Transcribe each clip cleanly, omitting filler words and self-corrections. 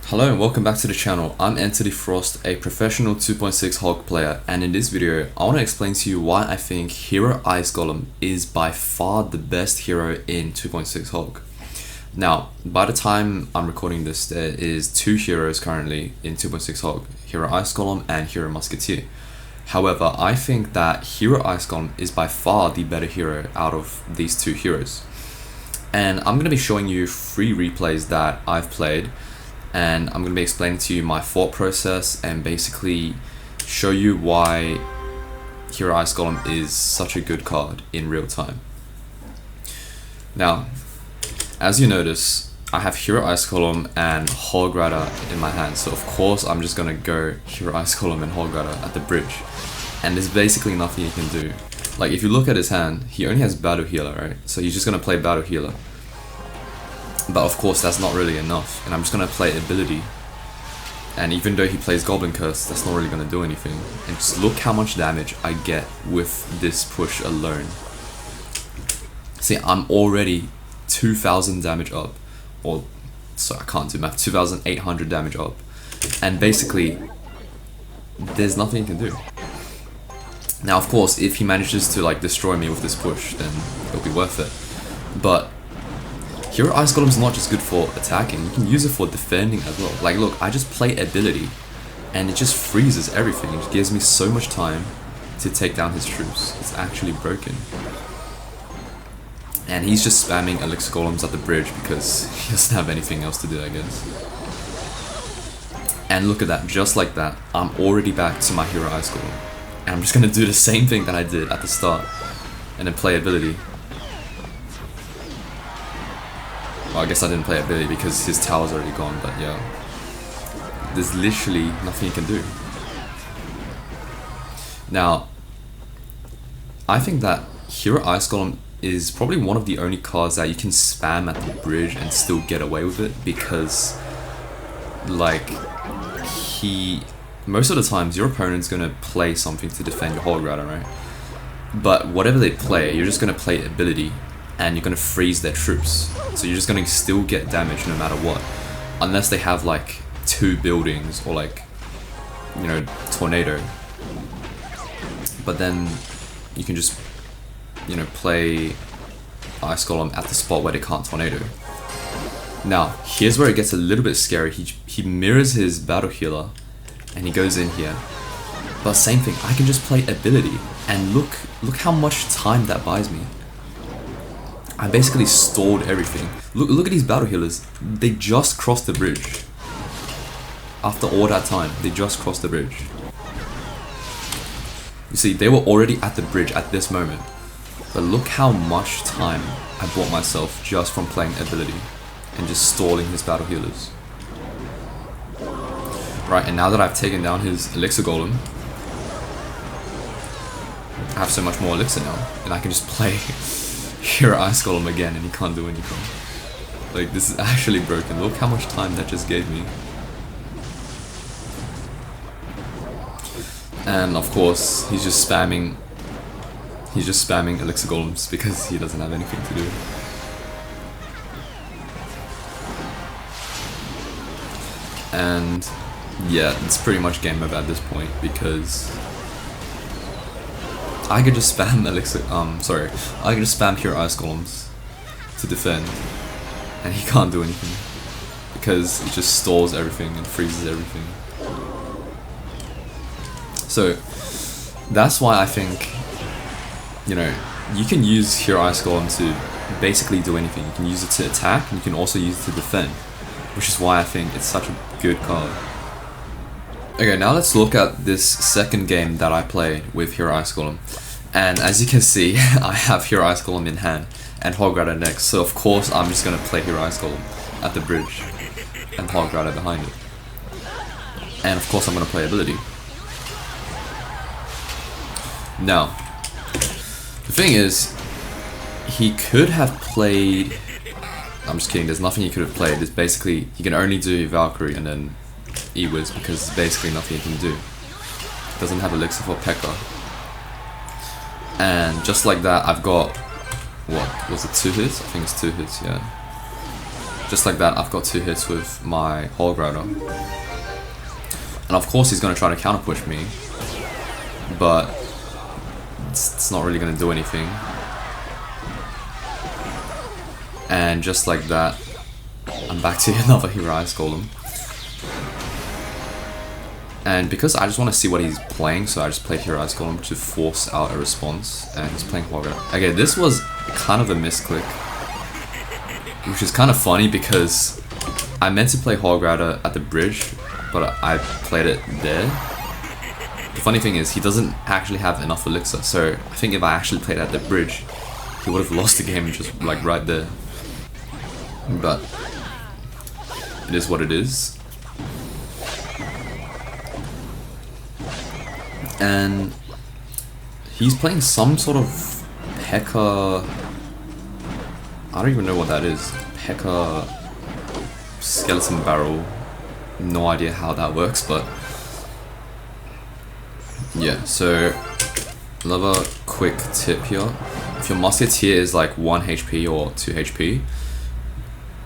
Hello and welcome back to the channel. I'm Anthony Frost, a professional 2.6 hog player, and in this video I want to explain to you why I think Hero Ice Golem is by far the best hero in 2.6 hog. Now, by the time I'm recording this, there is two heroes currently in 2.6 hog, Hero Ice Golem and Hero Musketeer. However, I think that Hero Ice Golem is by far the better hero out of these two heroes. And I'm going to be showing you 3 replays that I've played, and I'm going to be explaining to you my thought process and basically show you why Hero Ice Golem is such a good card in real time. Now, as you notice, I have Hero Ice Golem and Hog Rider in my hand, so of course I'm just going to go Hero Ice Golem and Hog Rider at the bridge, and there's basically nothing you can do. Like, if you look at his hand, he only has Battle Healer, right? So he's just going to play Battle Healer. But of course that's not really enough, and I'm just going to play Ability. And even though he plays Goblin Curse, that's not really going to do anything. And just look how much damage I get with this push alone. See, I'm already 2,000 damage up. Or, sorry, I can't do math, 2,800 damage up. And basically, there's nothing you can do. Now of course, if he manages to like destroy me with this push, then it'll be worth it. But Hero Ice Golem is not just good for attacking, you can use it for defending as well. Like, look, I just play Ability and it just freezes everything. It gives me so much time to take down his troops. It's actually broken. And he's just spamming Elixir Golems at the bridge because he doesn't have anything else to do, I guess. And look at that, just like that, I'm already back to my Hero Ice Golem. And I'm just going to do the same thing that I did at the start and then play Ability. Well, I guess I didn't play Ability because his tower's already gone, but yeah. There's literally nothing you can do. Now, I think that Hero Ice Golem is probably one of the only cards that you can spam at the bridge and still get away with it, because like, most of the times your opponent's gonna play something to defend your Hog Rider, right? But whatever they play, you're just gonna play Ability and you're gonna freeze their troops. So you're just gonna still get damage no matter what. Unless they have like 2 buildings or like, you know, Tornado. But then you can just, you know, play Ice Golem at the spot where they can't Tornado. Now, here's where it gets a little bit scary. He mirrors his Battle Healer and he goes in here. But same thing, I can just play Ability and look how much time that buys me. I basically stalled everything. Look at these Battle Healers. They just crossed the bridge. After all that time, they just crossed the bridge. You see, they were already at the bridge at this moment. But look how much time I bought myself just from playing Ability and just stalling his Battle Healers. Right, and now that I've taken down his Elixir Golem, I have so much more Elixir now, and I can just play Hero Ice Golem again and he can't do anything. Like, this is actually broken. Look how much time that just gave me. And of course, he's just spamming Elixir Golems because he doesn't have anything to do. And yeah, it's pretty much game over at this point because I could just spam I could just spam Hero Ice Golems to defend, and he can't do anything because it just stalls everything and freezes everything. So that's why I think, you know, you can use Hero Ice Golem to basically do anything. You can use it to attack, and you can also use it to defend, which is why I think it's such a good card. Okay, now let's look at this second game that I played with Hero Ice Golem. And as you can see, I have Hero Ice Golem in hand and Hog Rider next. So of course I'm just going to play Hero Ice Golem at the bridge and Hog Rider behind it. And of course I'm going to play Ability. Now, the thing is, he could have played... I'm just kidding, there's nothing he could have played. It's basically, he can only do Valkyrie and then E-Wiz because there's basically nothing he can do. Doesn't have Elixir for P.E.K.K.A. And just like that, I've got, what, was it 2 hits? I think it's 2 hits, yeah. Just like that, I've got 2 hits with my Hog Rider. And of course he's going to try to counter push me, but it's not really going to do anything. And just like that, I'm back to another Hero Ice Golem. And because I just want to see what he's playing, so I just played Hero Ice Golem to force out a response, and he's playing Hog Rider. Okay, this was kind of a misclick, which is kind of funny because I meant to play Hog Rider at the bridge, but I played it there. The funny thing is, he doesn't actually have enough elixir, so I think if I actually played at the bridge, he would have lost the game just like right there. But it is what it is. And he's playing some sort of P.E.K.K.A. I don't even know what that is. P.E.K.K.A. Skeleton Barrel. No idea how that works, but yeah. So another quick tip here: if your Musketeer is like 1 HP or 2 HP,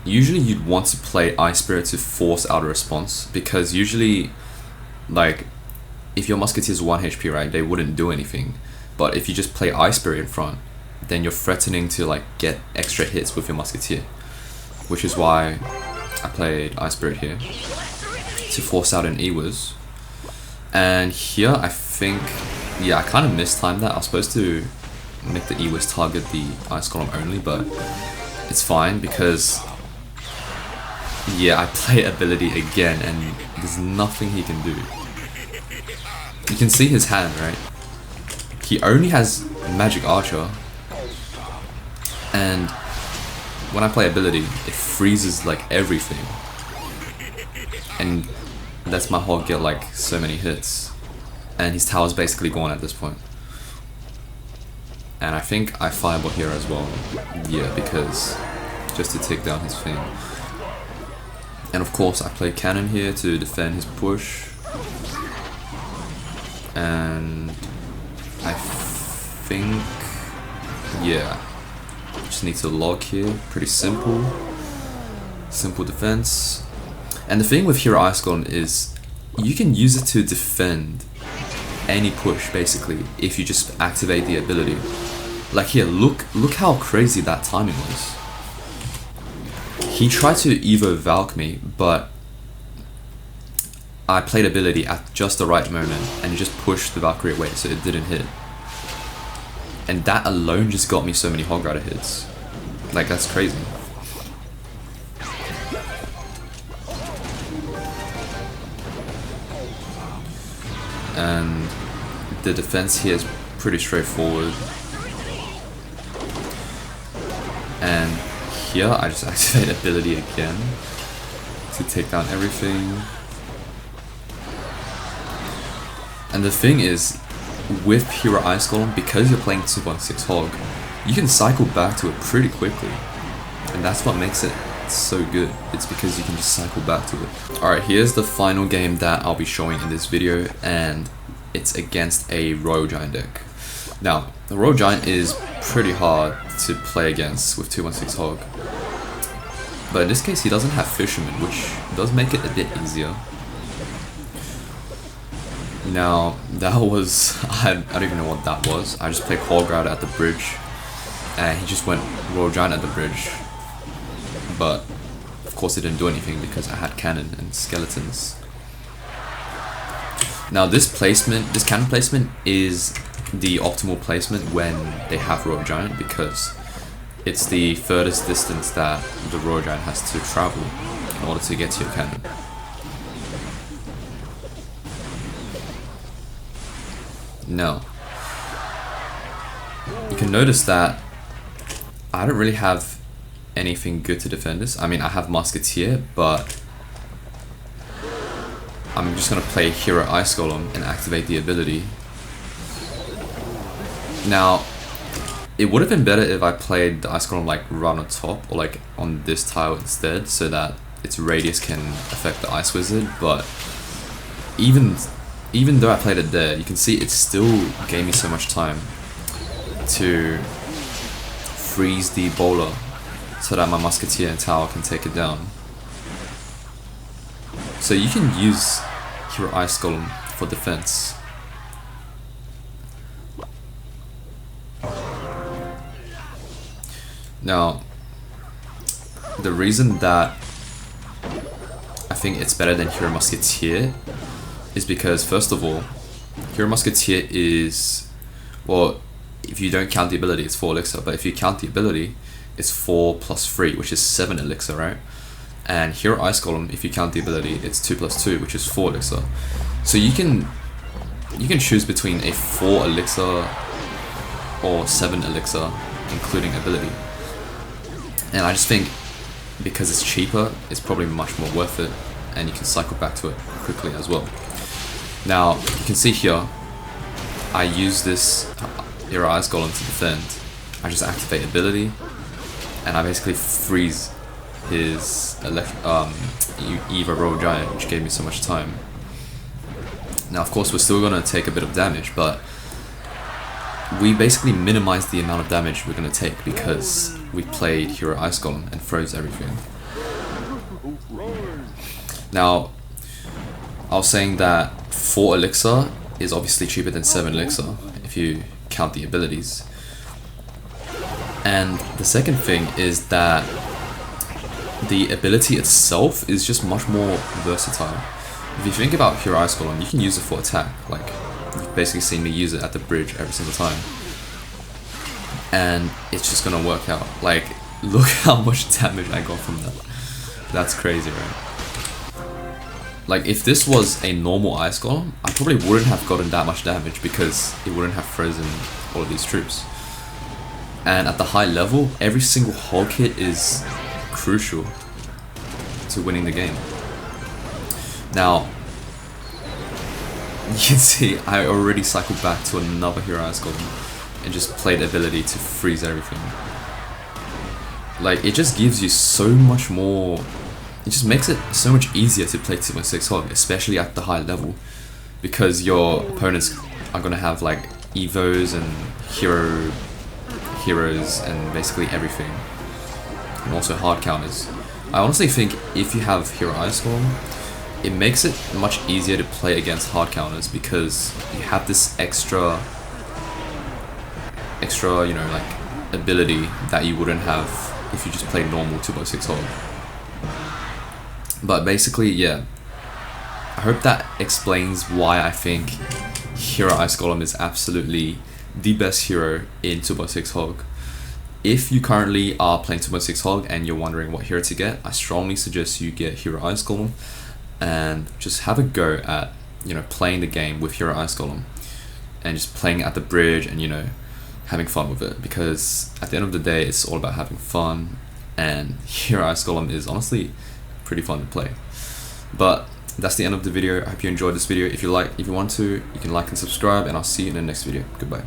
usually you'd want to play Ice Spirit to force out a response, because usually, like, if your Musketeer is 1 HP, right, they wouldn't do anything. But if you just play Ice Spirit in front, then you're threatening to like get extra hits with your Musketeer, which is why I played Ice Spirit here to force out an Ewiz. And here I think, yeah, I kind of mistimed that. I was supposed to make the Ewiz target the Ice Golem only, but it's fine because, yeah, I play ability again and there's nothing he can do. You can see his hand, right? He only has Magic Archer, and when I play ability, it freezes like everything, and lets my Hog get like so many hits, and his tower's basically gone at this point. And I think I Fireball here as well, yeah, because just to take down his thing. And of course I play Cannon here to defend his push. And I think, yeah, just need to log here. Pretty simple defense. And the thing with Hero Ice Golem is you can use it to defend any push basically if you just activate the ability. Like here, look how crazy that timing was. He tried to Evo Valk me, but I played ability at just the right moment and just pushed the Valkyrie away so it didn't hit. And that alone just got me so many Hog Rider hits. Like, that's crazy. And the defense here is pretty straightforward. And here I just activate ability again to take down everything. And the thing is, with Hero Ice Golem, because you're playing 2.6 Hog, you can cycle back to it pretty quickly. And that's what makes it so good. It's because you can just cycle back to it. Alright, here's the final game that I'll be showing in this video, and it's against a Royal Giant deck. Now, the Royal Giant is pretty hard to play against with 2.6 Hog. But in this case, he doesn't have Fisherman, which does make it a bit easier. Now, that was, I don't even know what that was. I just played Hog Rider at the bridge, and he just went Royal Giant at the bridge. But, of course it didn't do anything because I had Cannon and Skeletons. Now this Cannon placement is the optimal placement when they have Royal Giant, because it's the furthest distance that the Royal Giant has to travel in order to get to your Cannon. Now, you can notice that I don't really have anything good to defend this. I mean, I have Musketeer, but I'm just gonna play Hero Ice Golem and activate the ability. Now, it would have been better if I played the Ice Golem like right on top or like on this tile instead, so that its radius can affect the Ice Wizard, but even though I played it there, you can see it still gave me so much time to freeze the bowler so that my musketeer and tower can take it down. So you can use Hero Ice Golem for defense. Now, the reason that I think it's better than Hero Musketeer is because, first of all, Hero Musketeer is, well, if you don't count the ability, it's 4 elixir, but if you count the ability, it's 4 plus 3, which is 7 elixir, right? And Hero Ice Golem, if you count the ability, it's 2 plus 2, which is 4 elixir. So you can choose between a 4 elixir or 7 elixir, including ability. And I just think because it's cheaper, it's probably much more worth it, and you can cycle back to it quickly as well. Now, you can see here, I use this Hero Ice Golem to defend. I just activate ability, and I basically freeze his Eva Roll Giant, which gave me so much time. Now, of course, we're still going to take a bit of damage, but we basically minimize the amount of damage we're going to take because we played Hero Ice Golem and froze everything. Now, I was saying that 4 elixir is obviously cheaper than 7 elixir if you count the abilities. And the second thing is that the ability itself is just much more versatile. If you think about Hero Ice Golem, you can use it for attack. Like, you've basically seen me use it at the bridge every single time. And it's just gonna work out. Like, look how much damage I got from that. That's crazy, right? Like, if this was a normal Ice Golem, I probably wouldn't have gotten that much damage because it wouldn't have frozen all of these troops. And at the high level, every single hog hit is crucial to winning the game. Now, you can see I already cycled back to another Hero Ice Golem and just played ability to freeze everything. Like, it just gives you so much more, it just makes it so much easier to play 2.6 hog, especially at the high level, because your opponents are going to have like evos and heroes and basically everything, and also hard counters. I honestly think if you have Hero Ice Golem, it makes it much easier to play against hard counters because you have this extra, you know, like, ability that you wouldn't have if you just played normal 2.6 hog. But basically, yeah, I hope that explains why I think Hero Ice Golem is absolutely the best hero in 2.6 hog. If you currently are playing 2.6 hog and you're wondering what hero to get, I strongly suggest you get Hero Ice Golem and just have a go at, you know, playing the game with Hero Ice Golem and just playing at the bridge and, you know, having fun with it, because at the end of the day it's all about having fun, and Hero Ice Golem is honestly pretty fun to play. But that's the end of the video. I hope you enjoyed this video. If you want to, you can like and subscribe, and I'll see you in the next video. Goodbye.